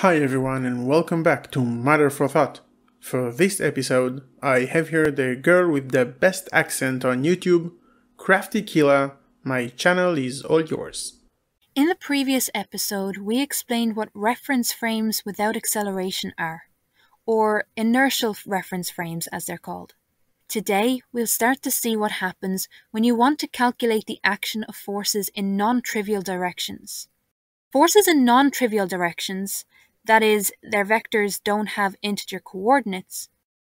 Hi everyone and welcome back to Matter for Thought. For this episode, I have here the girl with the best accent on YouTube, Krafty Keelah. My channel is all yours. In the previous episode, we explained what reference frames without acceleration are, or inertial reference frames as they're called. Today, we'll start to see what happens when you want to calculate the action of forces in non-trivial directions. Forces in non-trivial directions, that is, their vectors don't have integer coordinates,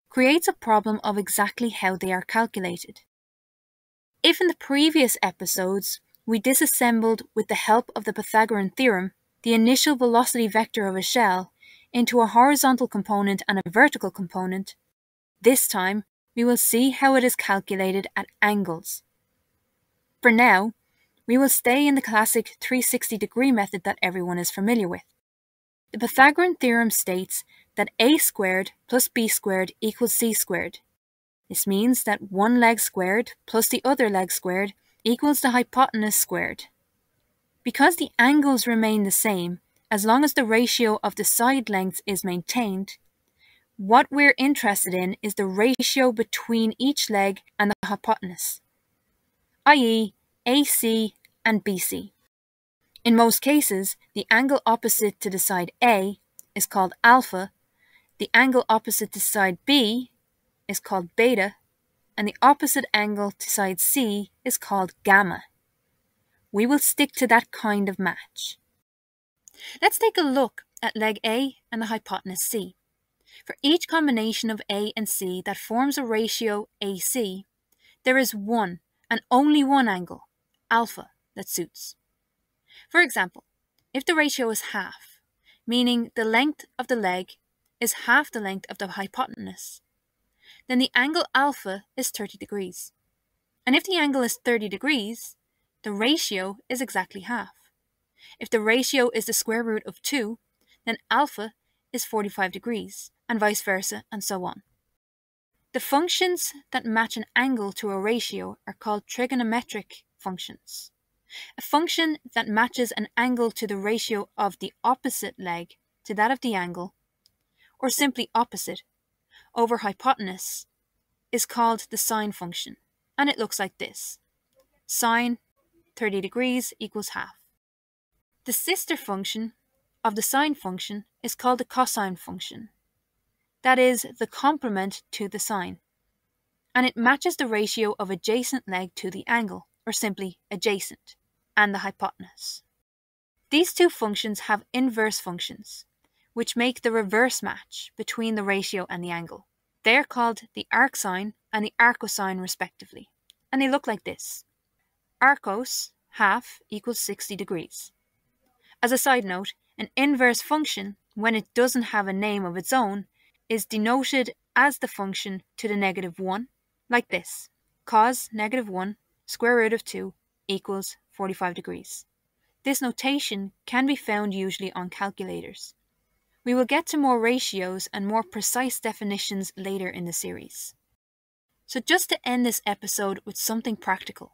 creates a problem of exactly how they are calculated. If in the previous episodes we disassembled with the help of the Pythagorean theorem the initial velocity vector of a shell into a horizontal component and a vertical component, this time we will see how it is calculated at angles. For now, we will stay in the classic 360-degree method that everyone is familiar with. The Pythagorean theorem states that a squared plus b squared equals c squared. This means that one leg squared plus the other leg squared equals the hypotenuse squared. Because the angles remain the same, as long as the ratio of the side lengths is maintained, what we're interested in is the ratio between each leg and the hypotenuse, i.e. AC and BC. In most cases, the angle opposite to the side A is called alpha, the angle opposite to side B is called beta, and the opposite angle to side C is called gamma. We will stick to that kind of match. Let's take a look at leg A and the hypotenuse C. For each combination of A and C that forms a ratio AC, there is one and only one angle, alpha, that suits. For example, if the ratio is half, meaning the length of the leg is half the length of the hypotenuse, then the angle alpha is 30 degrees. And if the angle is 30 degrees, the ratio is exactly half. If the ratio is the square root of 2, then alpha is 45 degrees, and vice versa, and so on. The functions that match an angle to a ratio are called trigonometric functions. A function that matches an angle to the ratio of the opposite leg to that of the angle, or simply opposite, over hypotenuse, is called the sine function, and it looks like this. Sine 30 degrees equals half. The sister function of the sine function is called the cosine function. That is the complement to the sine, and it matches the ratio of adjacent leg to the angle, or simply adjacent, and the hypotenuse. These two functions have inverse functions, which make the reverse match between the ratio and the angle. They are called the arcsine and the arcosine respectively, and they look like this. Arcos, half, equals 60 degrees. As a side note, an inverse function, when it doesn't have a name of its own, is denoted as the function to the negative 1, like this. Cos negative 1 square root of 2 equals 45 degrees. This notation can be found usually on calculators. We will get to more ratios and more precise definitions later in the series. So just to end this episode with something practical,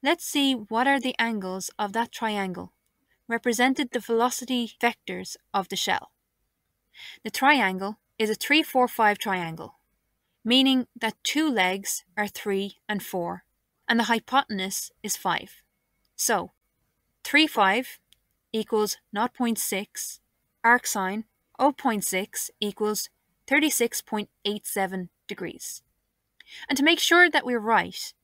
let's see what are the angles of that triangle, represented the velocity vectors of the shell. The triangle is a 3-4-5 triangle, meaning that two legs are 3 and 4, and the hypotenuse is 5. So, 3, 5 equals 0.6, arcsine 0.6 equals 36.87 degrees. And to make sure that we're right,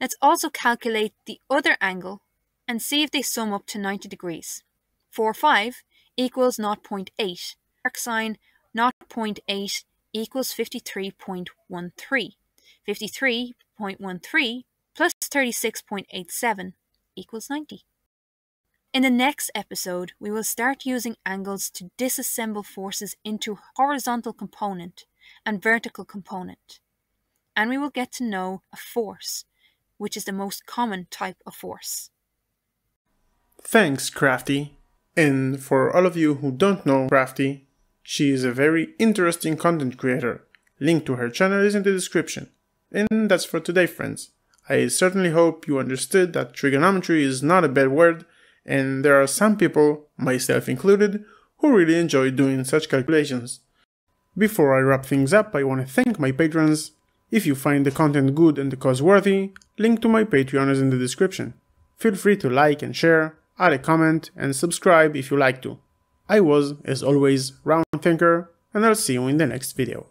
let's also calculate the other angle and see if they sum up to 90 degrees. 4, 5 equals 0.8, arcsine 0.8 equals 53.13. 53.13 plus 36.87 equals 90. In the next episode, we will start using angles to disassemble forces into horizontal component and vertical component. And we will get to know a force, which is the most common type of force. Thanks, Krafty. And for all of you who don't know Krafty, she is a very interesting content creator. Link to her channel is in the description. And that's for today, friends. I certainly hope you understood that trigonometry is not a bad word, and there are some people, myself included, who really enjoy doing such calculations. Before I wrap things up, I want to thank my patrons. If you find the content good and the cause worthy, link to my Patreon is in the description. Feel free to like and share, add a comment, and subscribe if you like to. I was, as always, Round Thinker, and I'll see you in the next video.